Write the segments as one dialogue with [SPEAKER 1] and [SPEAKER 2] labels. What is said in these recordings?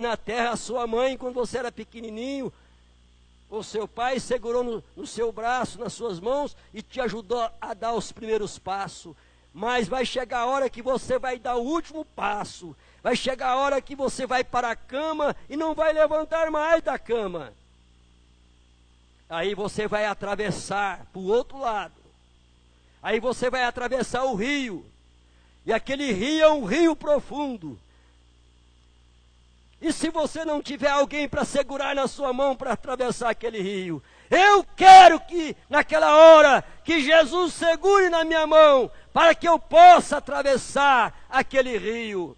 [SPEAKER 1] na terra, a sua mãe, quando você era pequenininho, o seu pai segurou no seu braço, nas suas mãos, e te ajudou a dar os primeiros passos. Mas vai chegar a hora que você vai dar o último passo. Vai chegar a hora que você vai para a cama e não vai levantar mais da cama. Aí você vai atravessar para o outro lado. Aí você vai atravessar o rio. E aquele rio é um rio profundo. E se você não tiver alguém para segurar na sua mão para atravessar aquele rio, eu quero que naquela hora que Jesus segure na minha mão para que eu possa atravessar aquele rio.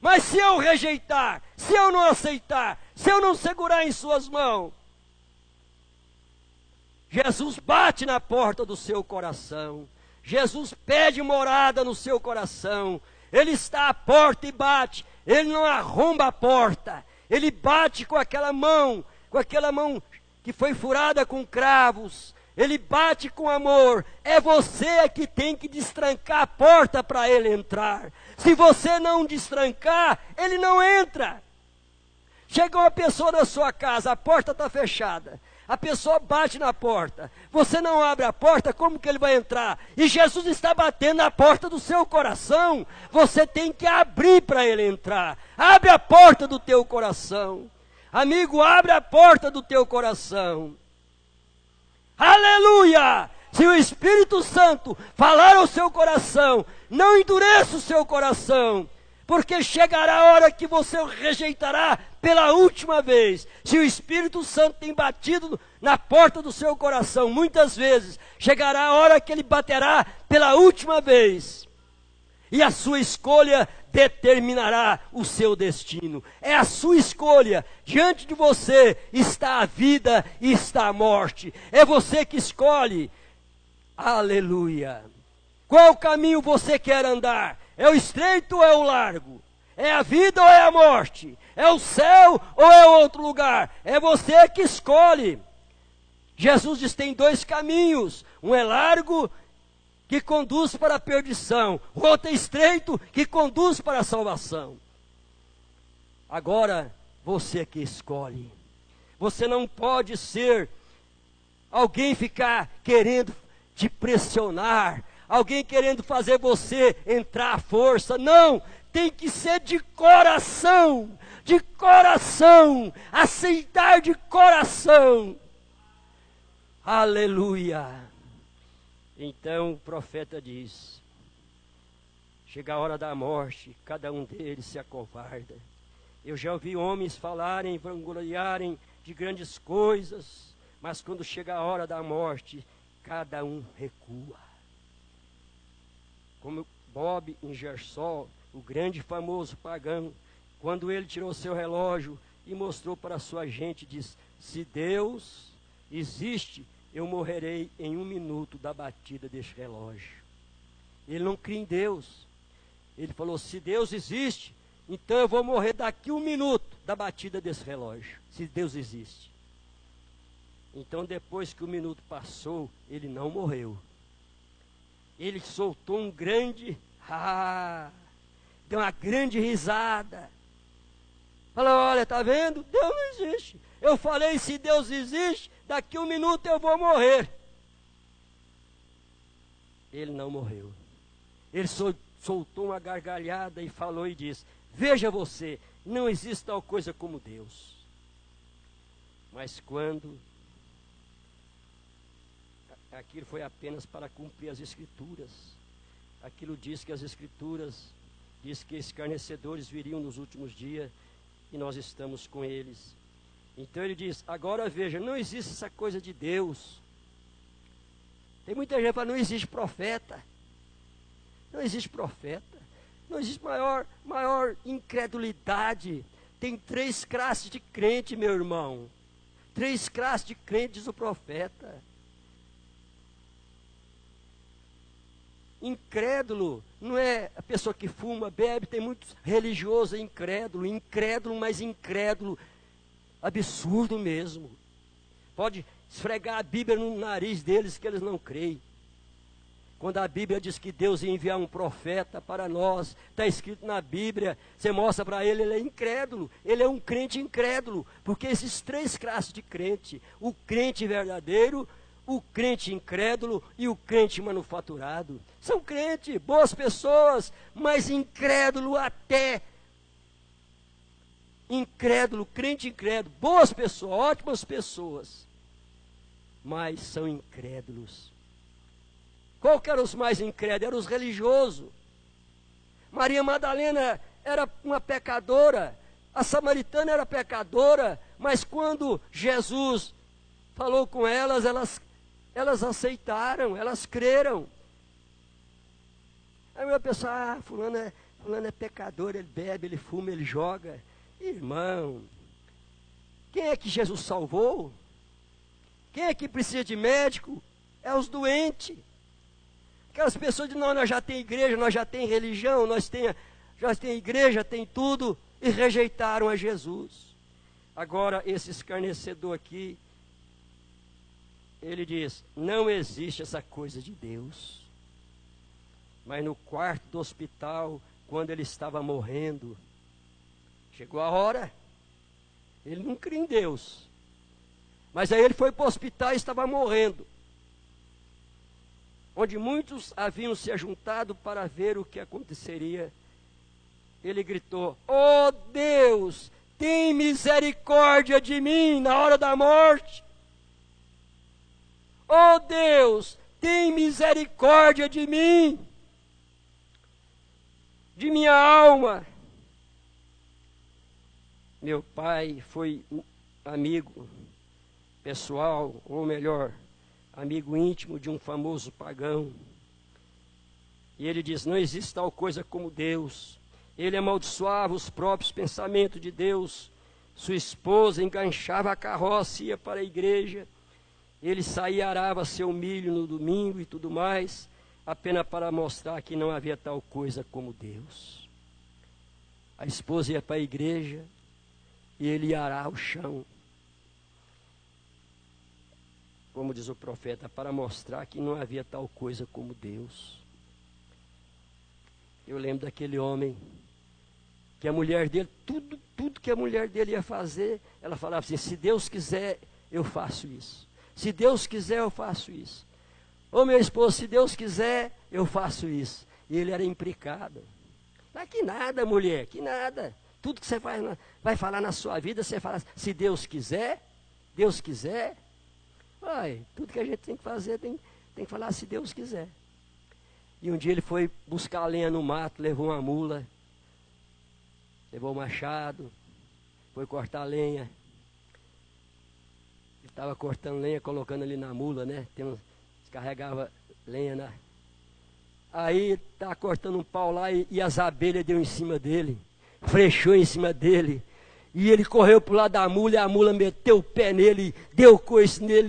[SPEAKER 1] Mas se eu rejeitar, se eu não aceitar, se eu não segurar em suas mãos, Jesus bate na porta do seu coração. Jesus pede morada no seu coração. Ele está à porta e bate. Ele não arromba a porta. Ele bate com aquela mão que foi furada com cravos. Ele bate com amor. É você que tem que destrancar a porta para ele entrar. Se você não destrancar, ele não entra. Chegou uma pessoa na sua casa, a porta está fechada. A pessoa bate na porta. Você não abre a porta, como que ele vai entrar? E Jesus está batendo na porta do seu coração. Você tem que abrir para ele entrar. Abre a porta do teu coração. Amigo, abre a porta do teu coração. Aleluia! Se o Espírito Santo falar ao seu coração, não endureça o seu coração. Porque chegará a hora que você o rejeitará pela última vez. Se o Espírito Santo tem batido na porta do seu coração muitas vezes, chegará a hora que ele baterá pela última vez. E a sua escolha determinará o seu destino. É a sua escolha. Diante de você está a vida e está a morte. É você que escolhe. Aleluia. Qual caminho você quer andar? É o estreito ou é o largo? É a vida ou é a morte? É o céu ou é outro lugar? É você que escolhe. Jesus diz: tem dois caminhos. Um é largo, que conduz para a perdição. O outro é estreito, que conduz para a salvação. Agora, você que escolhe. Você não pode ser alguém ficar querendo te pressionar, alguém querendo fazer você entrar à força. Não, tem que ser de coração, aceitar de coração. Aleluia. Então o profeta diz: chega a hora da morte, cada um deles se acovarda. Eu já ouvi homens falarem, vangloriarem de grandes coisas, mas quando chega a hora da morte, cada um recua. Como Bob Ingersoll, o grande famoso pagão, quando ele tirou seu relógio e mostrou para a sua gente, diz: se Deus existe, eu morrerei em 1 minuto da batida deste relógio. Ele não cria em Deus. Ele falou: se Deus existe, então eu vou morrer daqui 1 minuto da batida desse relógio. Se Deus existe. Então depois que o minuto passou, ele não morreu. Ele soltou um grande deu uma grande risada. Falou: olha, está vendo? Deus não existe. Eu falei, se Deus existe, daqui 1 minuto eu vou morrer. Ele não morreu. Ele soltou uma gargalhada e falou e disse: veja você, não existe tal coisa como Deus. Mas quando aquilo foi apenas para cumprir as Escrituras. Aquilo diz que as Escrituras diz que escarnecedores viriam nos últimos dias e nós estamos com eles. Então ele diz: agora veja, não existe essa coisa de Deus. Tem muita gente que fala: não existe profeta. Não existe profeta. Não existe maior incredulidade. Tem 3 classes de crente, meu irmão. 3 classes de crente, diz o profeta. Incrédulo não é a pessoa que fuma, bebe. Tem muitos religiosos incrédulo, mas incrédulo absurdo mesmo. Pode esfregar a Bíblia no nariz deles que eles não creem. Quando a Bíblia diz que Deus ia enviar um profeta para nós, está escrito na Bíblia, você mostra para ele, ele é incrédulo, ele é um crente incrédulo, porque esses três classes de crente, o crente verdadeiro, o crente incrédulo e o crente manufaturado, são crentes, boas pessoas, mas incrédulo até. Incrédulo, crente incrédulo, boas pessoas, ótimas pessoas, mas são incrédulos. Qual que eram os mais incrédulos? Eram os religiosos. Maria Madalena era uma pecadora, a samaritana era pecadora, mas quando Jesus falou com elas, elas aceitaram, elas creram. Aí uma pessoa, fulano é pecador, ele bebe, ele fuma, ele joga. Irmão, quem é que Jesus salvou? Quem é que precisa de médico? É os doentes. Aquelas pessoas dizem, não, nós já tem igreja, nós já tem religião, já tem igreja, tem tudo, e rejeitaram a Jesus. Agora, esse escarnecedor aqui, ele diz, não existe essa coisa de Deus. Mas no quarto do hospital, quando ele estava morrendo, chegou a hora, ele não cria em Deus. Mas aí ele foi para o hospital e estava morrendo, onde muitos haviam se ajuntado para ver o que aconteceria. Ele gritou, ó Deus, tem misericórdia de mim na hora da morte. Ó Deus, tem misericórdia de mim, de minha alma. Meu pai foi amigo pessoal, ou melhor, amigo íntimo de um famoso pagão. E ele diz, não existe tal coisa como Deus. Ele amaldiçoava os próprios pensamentos de Deus. Sua esposa enganchava a carroça e ia para a igreja. Ele saía e arava seu milho no domingo e tudo mais, apenas para mostrar que não havia tal coisa como Deus. A esposa ia para a igreja e ele ia arar o chão, como diz o profeta, para mostrar que não havia tal coisa como Deus. Eu lembro daquele homem, que a mulher dele, tudo que a mulher dele ia fazer, ela falava assim, se Deus quiser, eu faço isso. Se Deus quiser, eu faço isso. Ô meu esposo, se Deus quiser, eu faço isso. E ele era implicado. Mas que nada, mulher, que nada. Tudo que você vai falar na sua vida, você fala, se Deus quiser, Deus quiser. Ai, tudo que a gente tem que fazer, tem que falar se Deus quiser. E um dia ele foi buscar lenha no mato, levou uma mula, levou o machado, foi cortar lenha. Ele estava cortando lenha, colocando ali na mula, né? Descarregava lenha na... Aí estava cortando um pau lá e as abelhas deu em cima dele, frechou em cima dele. E ele correu para o lado da mula e a mula meteu o pé nele, deu coice nele,